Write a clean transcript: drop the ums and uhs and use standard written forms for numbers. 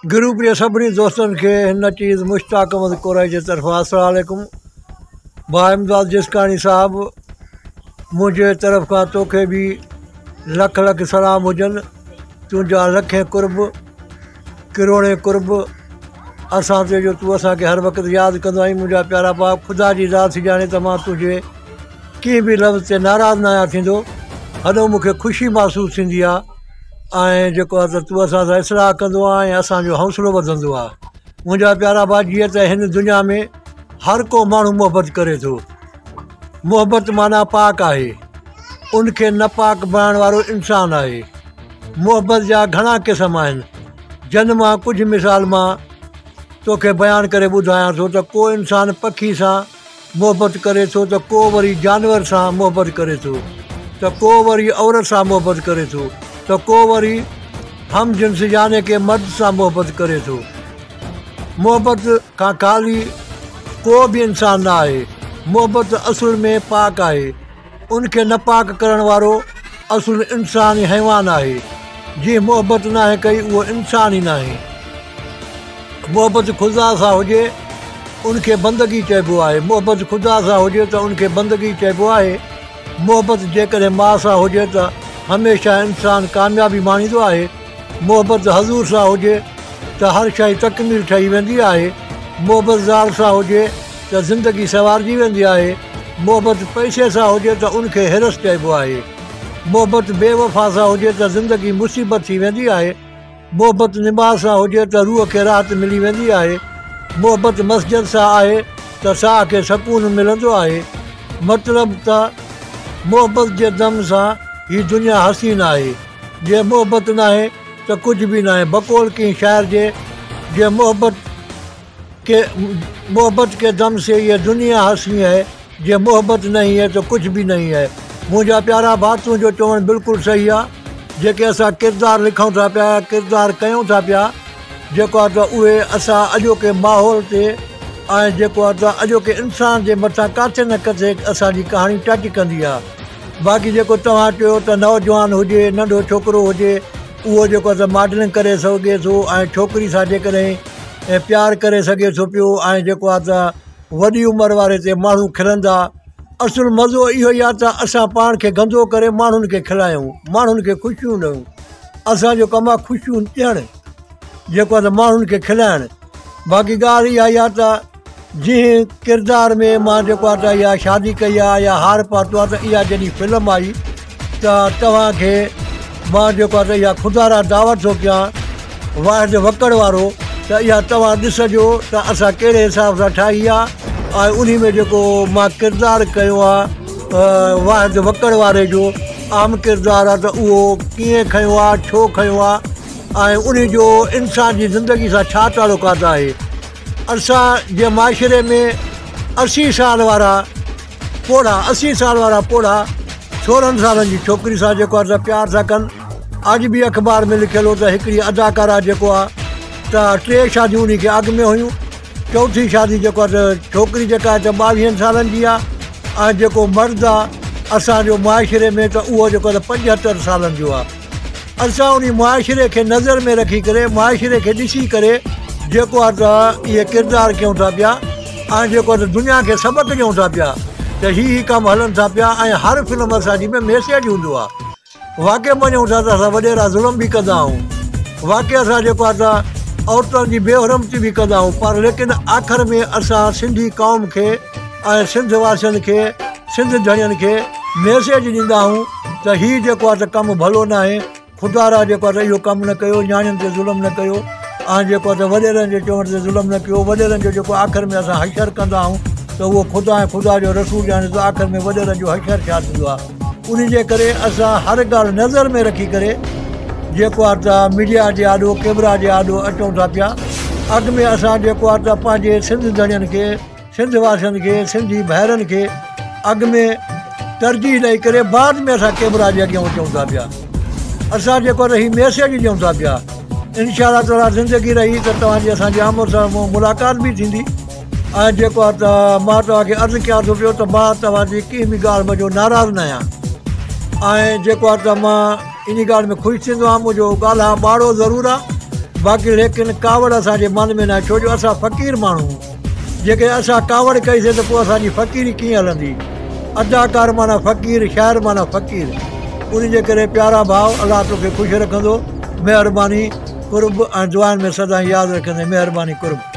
गुरु प्रिय सभी दोस्तन के हिन चीज़ मुश्ताक अहमद कोराई के तरफ़ा अस्सलाम वालेकुम। भाई इमदाद जिसकानी साहब मुझे तरफ़ का तोखे भी लख लख सलाम हुजन। तुझा लखे कुर्ब किरोड़े कुर्ब असां ते जो तू असां के हर वक़्त याद कंदो आई। मुझा प्यारा बाप खुदा जी ज़ात जाने त मां तुझे कंहिं भी लफ़्ज़ से नाराज़ न आहियां थींदो। हॾो मूंखे ख़ुशी महसूस थींदी आहे ऐं जेको आहे त तूं असां सां इस्लाह कंदो आहे ऐं असांजो हौसलो वधंदो आहे। मुंहिंजा प्यारा भाउ जीअं त हिन दुनिया में हर को माण्हू मोहबत करे थो। मोहबत माना पाक आहे, उनखे नापाक बणाइण वारो इंसानु आहे। मोहबत जा घणा क़िस्म आहिनि, जन मां कुझु मिसाल मां तोखे बयानु करे ॿुधायां थो त को इंसानु पखी सां मोहबत करे थो, त को वरी जानवर सां मोहबत करे थो, त को वरी औरत सां मोहबत करे थो, त को वरी हम जिन्स यानी के मर्द सां मोहबत करे थो। मोहबत खां ख़ाली को बि इंसानु न आहे। मोहबत असुल में पाक आहे, उनखे नापाक करण वारो असुल इंसान ई हैवान आहे। जीअं मोहबत न आहे कई उहो इंसान ई न आहे। मोहबत ख़ुदा सां हुजे उनखे बंदगी चइबो आहे। मोहबत ख़ुदा सां हुजे त उनखे बंदगी चइबो आहे। मोहबत जेकॾहिं माउ सां हुजे त हमेशह इंसानु कामयाबी माणींदो आहे। मोहबत हज़ूर सां हुजे त हर शइ तकमील ठही वेंदी आहे। मोहबत ज़ाल सां हुजे त ज़िंदगी संवारजी वेंदी आहे। मोहबत पैसे सां हुजे त उनखे हिरस चइबो आहे। मोहबत बेवफ़ा सां हुजे त ज़िंदगी मुसीबत थी वेंदी आहे। मोहबत निमाज़ सां हुजे त रूह खे राहत मिली वेंदी आहे। मोहबत मस्जिद सां आहे त साह खे सुकून मिलंदो आहे। मतिलबु त मोहबत जे दम सां हीअ दुनिया हसीन आहे। जे मोहबत न आहे त कुझु बि न आहे। बकौल कंहिं शाइर जे मोहब्बत के दम से ये दुनिया हसी है, जे मोहब्बत नहीं है तो कुछ भी नहीं है। मुंहिंजा प्यारा भातू जो चवणु बिल्कुलु सही आहे। जेके असां किरदारु लिखूं था पिया, किरदारु कयूं था पिया, जेको आहे त उहे असां अॼोके माहौल ते ऐं जेको आहे त अॼोके इंसान जे मथां किथे न किथे असांजी कहाणी टच कंदी आहे। बाक़ी जेको तव्हां चयो त नौजवान हुजे, नंढो छोकिरो हुजे, उहो जेको आहे त मॉडलिंग करे सघे थो ऐं छोकिरी सां जेकॾहिं प्यारु करे सघे थो पियो ऐं जेको आहे त वॾी उमिरि वारे ते माण्हू खिलंदा। असुलु मज़ो इहो ई आहे त असां पाण खे गंदो करे माण्हुनि खे खिलायूं, माण्हुनि खे ख़ुशियूं ॾियूं। असांजो कमु आहे ख़ुशियूं ॾियणु, जेको आहे त माण्हुनि खे खिलाइणु। बाक़ी ॻाल्हि इहा ई आहे त जीअं किरदार में मां जेको आहे त इहा शादी कई आहे या हार पातो आहे, त इहा जॾहिं फिल्म आई त तव्हांखे मां जेको आहे त इहा ख़ुदा दावत थो कयां वाहिद वकड़ वारो, त इहा तव्हां ॾिसजो त असां कहिड़े हिसाब सां ठाही आहे ऐं उन में जेको मां किरदारु कयो आहे वाहिद वकड़ वारे जो आम किरदारु आहे, त उहो कीअं खंयो आहे, छो खंयो आहे ऐं उन जो इंसान जी ज़िंदगी सां छा तालुकात आहे। असांजे माशरे में 80 साल वारा पोड़ा 16 सालनि जी छोकिरी सां जेको आहे त प्यार था कनि। अॼु बि अख़बार में लिखियलु हो त हिकिड़ी अदाकारा जेको आहे त 3 शादियूं उन खे अॻु में हुयूं। चौथी शादी जेको आहे त छोकिरी जेका आहे त 22 सालनि जी आहे ऐं जेको मर्द आहे असांजो मुआशिरे में त उहो जेको आहे त 75 सालनि जो आहे। असां उन मुआशिरे खे नज़र में रखी करे, मुआशिरे खे ॾिसी करे जेको आहे त इहे किरदारु कयूं था पिया ऐं जेको आहे त दुनिया खे सबक़ु ॾियूं था पिया त हीअ कमु हलनि था पिया ऐं हर फिल्म असांजी में मैसेज हूंदो आहे। वाक़ई मञूं था त असां वॾेरा ज़ुल्म बि कंदा आहियूं, वाक़ई असां जेको आहे त औरतुनि जी बेहरमती बि कंदा आहियूं, पर लेकिन आख़िर में असां सिंधी क़ौम खे ऐं सिंध वासियुनि खे, सिंध धणियुनि खे मैसेज ॾींदा आहियूं त हीअ जेको आहे त कमु भलो न आहे। ख़ुदा जेको आहे त इहो कमु न कयो, न्याणियुनि ते ज़ुल्म न कयो ऐं जेको आहे त वॾेरनि जे चवण ते ज़ुल्म न कयो। वॾेरनि जो जेको आख़िर में असां हशर कंदा आहियूं त उहो ख़ुदा ऐं ख़ुदा जो रसूल ॼाणे थो आख़िर में वॾेरनि जो हशर छा थींदो आहे। उन जे करे असां हर ॻाल्हि नज़र में रखी करे जेको आहे त मीडिया जे आॾो, कैमरा जे आॾो अचूं था पिया। अॻु में असां जेको आहे त पंहिंजे सिंध धणियुनि खे, सिंध वासियुनि खे, सिंधी भाइरनि खे अॻु में तरजीह ॾेई करे बाद में असां कैमरा जे अॻियां अचूं था पिया। असां जेको आहे त हीअ मैसेज ॾियूं था पिया। इंशाअल्लाह ताला ज़िंदगी रही त तव्हांजी असांजी आमूर साम्हूं मुलाक़ात बि थींदी ऐं जेको आहे त मां तव्हांखे अर्ज़ु कयां थो पियो त मां तव्हांजी कंहिं बि ॻाल्हि मुंहिंजो नाराज़ न आहियां ऐं जेको आहे त मां इन ॻाल्हि में ख़ुशि थींदो आहियां। मुंहिंजो ॻाल्हाइणु ॿारो ज़रूरु आहे बाक़ी लेकिन कावड़ असांजे मन में न, छो जो असां फ़क़ीर माण्हू, जेके असां कावड़ कईसीं त पोइ असांजी फ़क़ीरी कीअं हलंदी। अदाकार माना फ़क़ीर, शाइर माना फ़क़ीर। उन जे करे प्यारा भाउ, अलाह तोखे ख़ुशि रखंदो। महिरबानी कुर्ब ऐं दुआनि में सदा यादि रखंदे। महिरबानी कुर्ब।